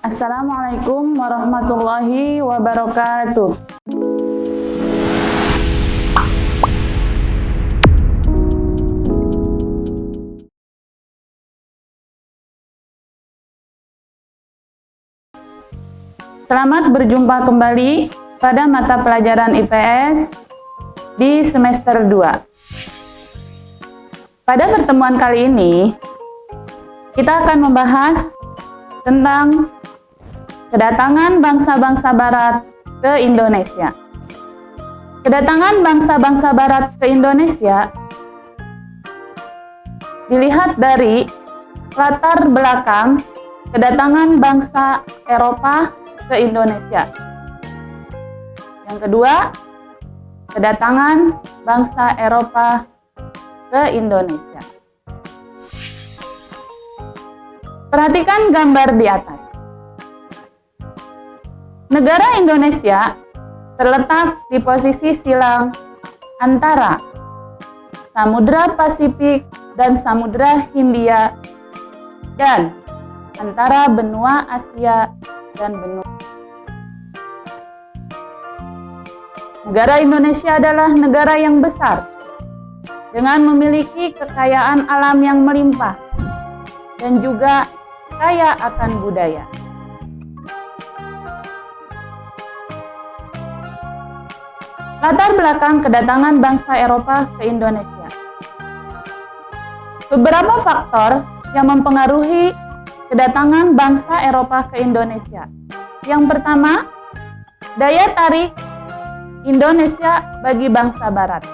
Assalamualaikum warahmatullahi wabarakatuh. Selamat berjumpa kembali pada mata pelajaran IPS di semester 2. Pada pertemuan kali ini, kita akan membahas tentang kedatangan bangsa-bangsa Barat ke Indonesia. Kedatangan bangsa-bangsa Barat ke Indonesia dilihat dari latar belakang kedatangan bangsa Eropa ke Indonesia. Yang kedua, kedatangan bangsa Eropa ke Indonesia. Perhatikan gambar di atas. Negara Indonesia terletak di posisi silang antara Samudra Pasifik dan Samudra Hindia dan antara benua Asia dan benua. Negara Indonesia adalah negara yang besar dengan memiliki kekayaan alam yang melimpah dan juga kaya akan budaya. Latar belakang kedatangan bangsa Eropa ke Indonesia. Beberapa faktor yang mempengaruhi kedatangan bangsa Eropa ke Indonesia. Yang pertama, daya tarik Indonesia bagi bangsa Barat.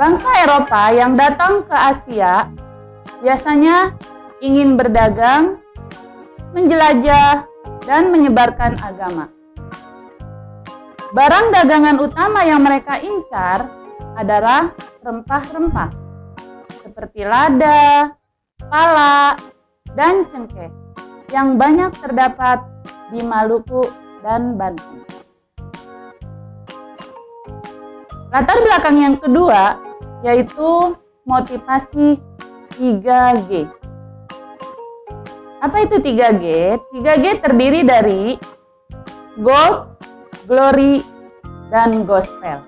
Bangsa Eropa yang datang ke Asia biasanya ingin berdagang, menjelajah, dan menyebarkan agama. Barang dagangan utama yang mereka incar adalah rempah-rempah seperti lada, pala, dan cengkeh yang banyak terdapat di Maluku dan Banten. Latar belakang yang kedua yaitu motivasi 3G. Apa itu 3G? 3G terdiri dari gold, glory, dan gospel.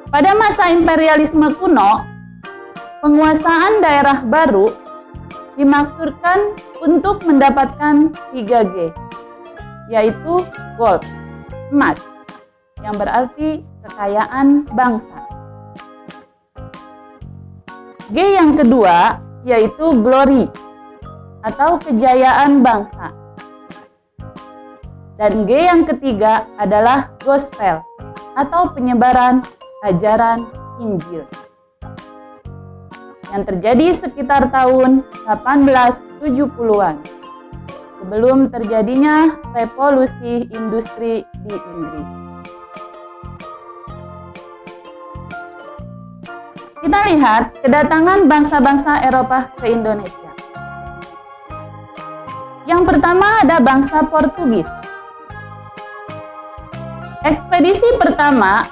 Pada masa imperialisme kuno, penguasaan daerah baru dimaksudkan untuk mendapatkan 3G, yaitu gold, emas, yang berarti kekayaan bangsa. G yang kedua yaitu glory atau kejayaan bangsa. Dan G yang ketiga adalah gospel atau penyebaran ajaran Injil. Yang terjadi sekitar tahun 1870-an sebelum terjadinya revolusi industri di Inggris. Kita lihat kedatangan bangsa-bangsa Eropa ke Indonesia. Yang pertama ada bangsa Portugis. Ekspedisi pertama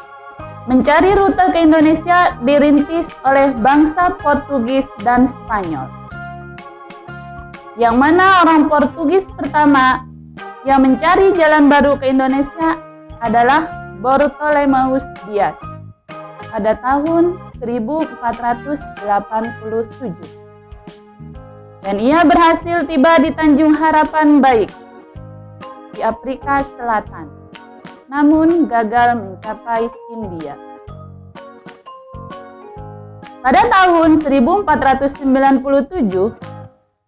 mencari rute ke Indonesia dirintis oleh bangsa Portugis dan Spanyol. Yang mana orang Portugis pertama yang mencari jalan baru ke Indonesia adalah Bartolomeus Dias pada tahun 1487. Dan ia berhasil tiba di Tanjung Harapan Baik di Afrika Selatan, namun gagal mencapai Hindia. Pada tahun 1497,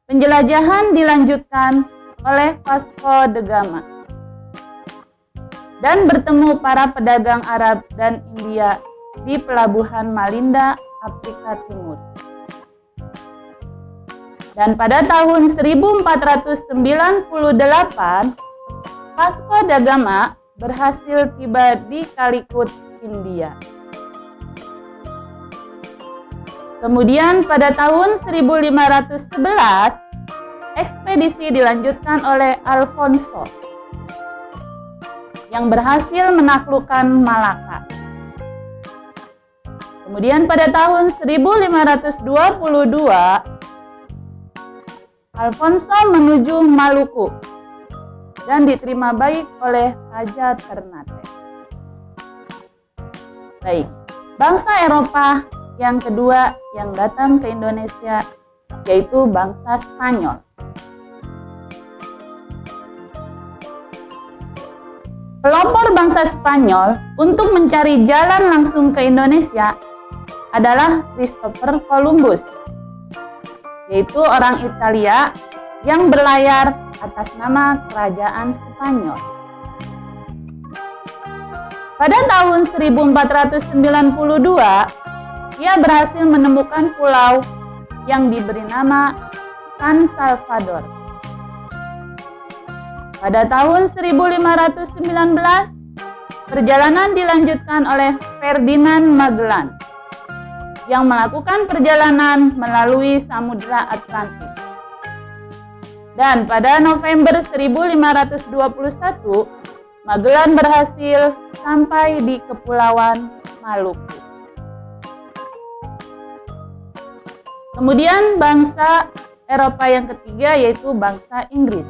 penjelajahan dilanjutkan oleh Vasco da Gama dan bertemu para pedagang Arab dan India di pelabuhan Malinda, Afrika Timur. Dan pada tahun 1498, Vasco da Gama berhasil tiba di Calicut, India. Kemudian pada tahun 1511, ekspedisi dilanjutkan oleh Alfonso yang berhasil menaklukkan Malaka. Kemudian pada tahun 1522, Alfonso menuju Maluku dan diterima baik oleh Raja Ternate. Baik, bangsa Eropa yang kedua yang datang ke Indonesia yaitu bangsa Spanyol. Pelopor bangsa Spanyol untuk mencari jalan langsung ke Indonesia adalah Christopher Columbus, yaitu orang Italia yang berlayar atas nama Kerajaan Spanyol. Pada tahun 1492, ia berhasil menemukan pulau yang diberi nama San Salvador. Pada tahun 1519, perjalanan dilanjutkan oleh Ferdinand Magellan yang melakukan perjalanan melalui Samudra Atlantik. Dan pada November 1521, Magellan berhasil sampai di Kepulauan Maluku. Kemudian bangsa Eropa yang ketiga yaitu bangsa Inggris.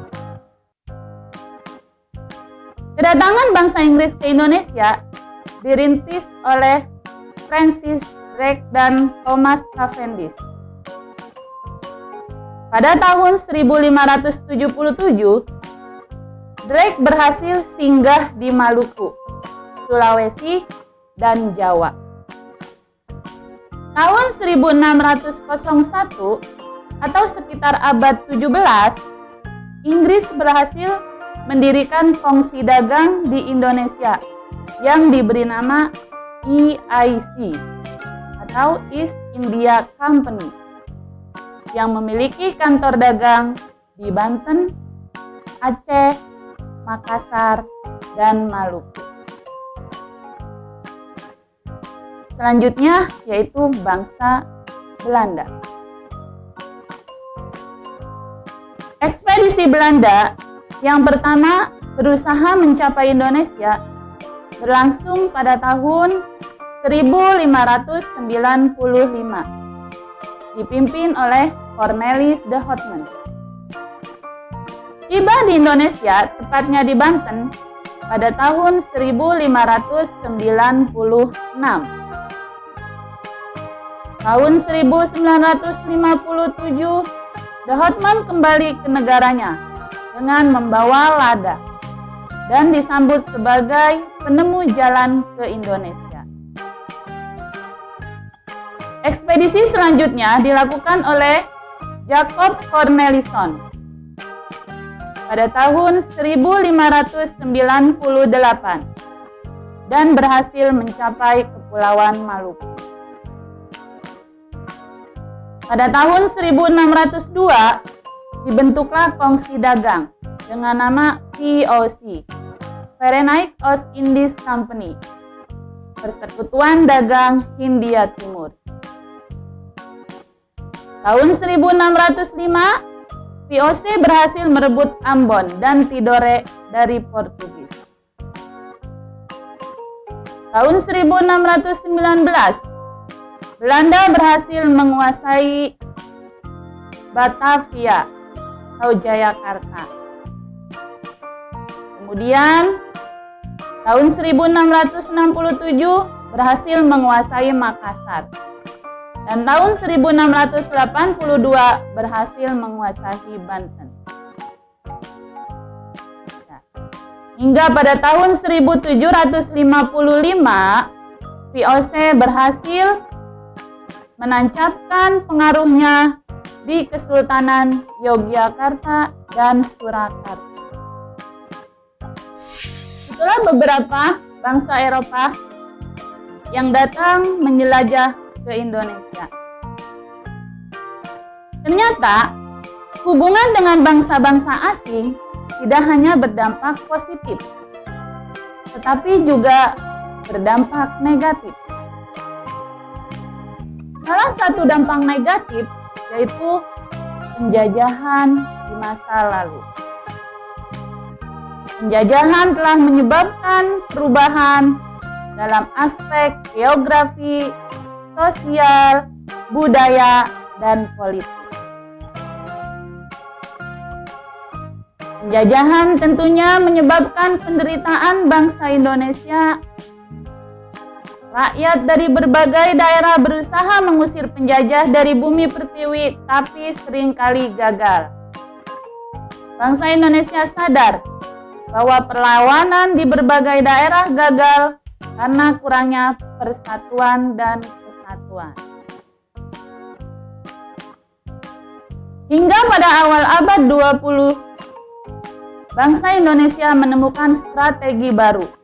Kedatangan bangsa Inggris ke Indonesia dirintis oleh Francis Drake dan Thomas Cavendish. Pada tahun 1577, Drake berhasil singgah di Maluku, Sulawesi, dan Jawa. Tahun 1601 atau sekitar abad 17, Inggris berhasil mendirikan kongsi dagang di Indonesia yang diberi nama EIC atau East India Company yang memiliki kantor dagang di Banten, Aceh, Makassar, dan Maluku. Selanjutnya yaitu bangsa Belanda. Ekspedisi Belanda yang pertama berusaha mencapai Indonesia berlangsung pada tahun 1595, dipimpin oleh Cornelis de Houtman. Tiba di Indonesia, tepatnya di Banten, pada tahun 1596. Tahun 1957, de Houtman kembali ke negaranya dengan membawa lada dan disambut sebagai penemu jalan ke Indonesia. Ekspedisi selanjutnya dilakukan oleh Jacob Cornelisson pada tahun 1598 dan berhasil mencapai Kepulauan Maluku. Pada tahun 1602 dibentuklah kongsi dagang dengan nama VOC, Verenigd Oost-Indies Company, Persekutuan Dagang Hindia Timur. Tahun 1605, VOC berhasil merebut Ambon dan Tidore dari Portugis. Tahun 1619, Belanda berhasil menguasai Batavia atau Jayakarta. Kemudian tahun 1667 berhasil menguasai Makassar. Dan tahun 1682 berhasil menguasai Banten. Hingga pada tahun 1755, VOC berhasil menancapkan pengaruhnya di Kesultanan Yogyakarta dan Surakarta. Itulah beberapa bangsa Eropa yang datang menjelajah ke Indonesia. Ternyata hubungan dengan bangsa-bangsa asing tidak hanya berdampak positif, tetapi juga berdampak negatif. Salah satu dampak negatif yaitu penjajahan di masa lalu. Penjajahan telah menyebabkan perubahan dalam aspek geografi, sosial, budaya, dan politik. Penjajahan tentunya menyebabkan penderitaan bangsa Indonesia. Rakyat dari berbagai daerah berusaha mengusir penjajah dari bumi pertiwi, tapi seringkali gagal. Bangsa Indonesia sadar bahwa perlawanan di berbagai daerah gagal karena kurangnya persatuan dan kesatuan. Hingga pada awal abad 20, bangsa Indonesia menemukan strategi baru.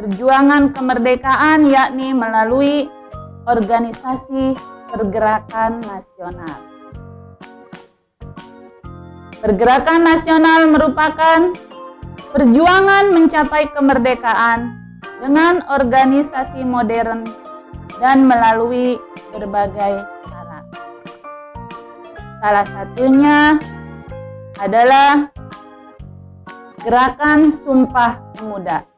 Perjuangan kemerdekaan yakni melalui organisasi pergerakan nasional. Pergerakan nasional merupakan perjuangan mencapai kemerdekaan dengan organisasi modern dan melalui berbagai cara. Salah satunya adalah Gerakan Sumpah Pemuda.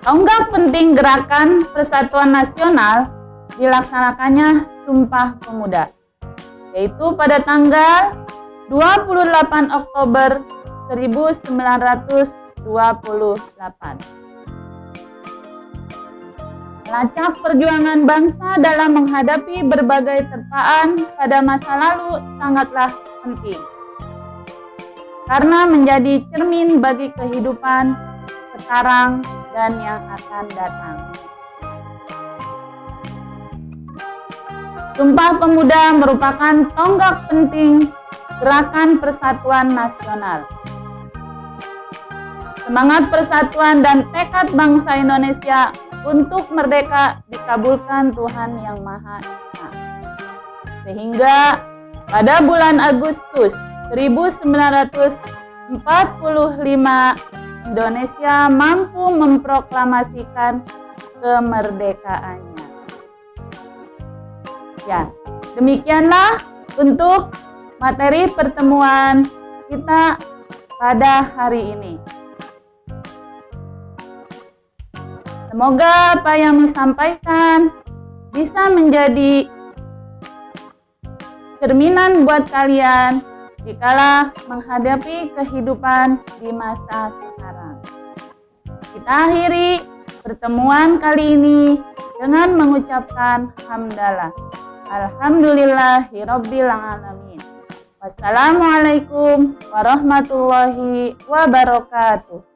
Tonggak penting Gerakan Persatuan Nasional dilaksanakannya Sumpah Pemuda, yaitu pada tanggal 28 Oktober 1928. Melacak perjuangan bangsa dalam menghadapi berbagai terpaan pada masa lalu sangatlah penting, karena menjadi cermin bagi kehidupan sekarang dan yang akan datang. Sumpah Pemuda merupakan tonggak penting Gerakan Persatuan Nasional. Semangat persatuan dan tekad bangsa Indonesia untuk merdeka dikabulkan Tuhan Yang Maha Esa. Sehingga pada bulan Agustus 1945 Indonesia mampu memproklamasikan kemerdekaannya. Ya, demikianlah untuk materi pertemuan kita pada hari ini. Semoga apa yang disampaikan bisa menjadi cerminan buat kalian dikala menghadapi kehidupan di masa sekarang. Kita akhiri pertemuan kali ini dengan mengucapkan hamdalah. Alhamdulillahirabbil alamin. Wassalamualaikum warahmatullahi wabarakatuh.